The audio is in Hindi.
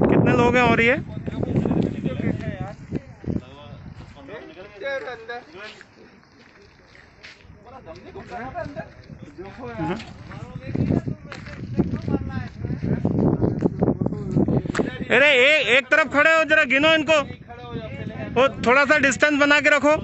कितने लोग हैं और ये? अरे एक तरफ खड़े हो, जरा गिनो इनको, वो थोड़ा सा डिस्टेंस बना के रखो।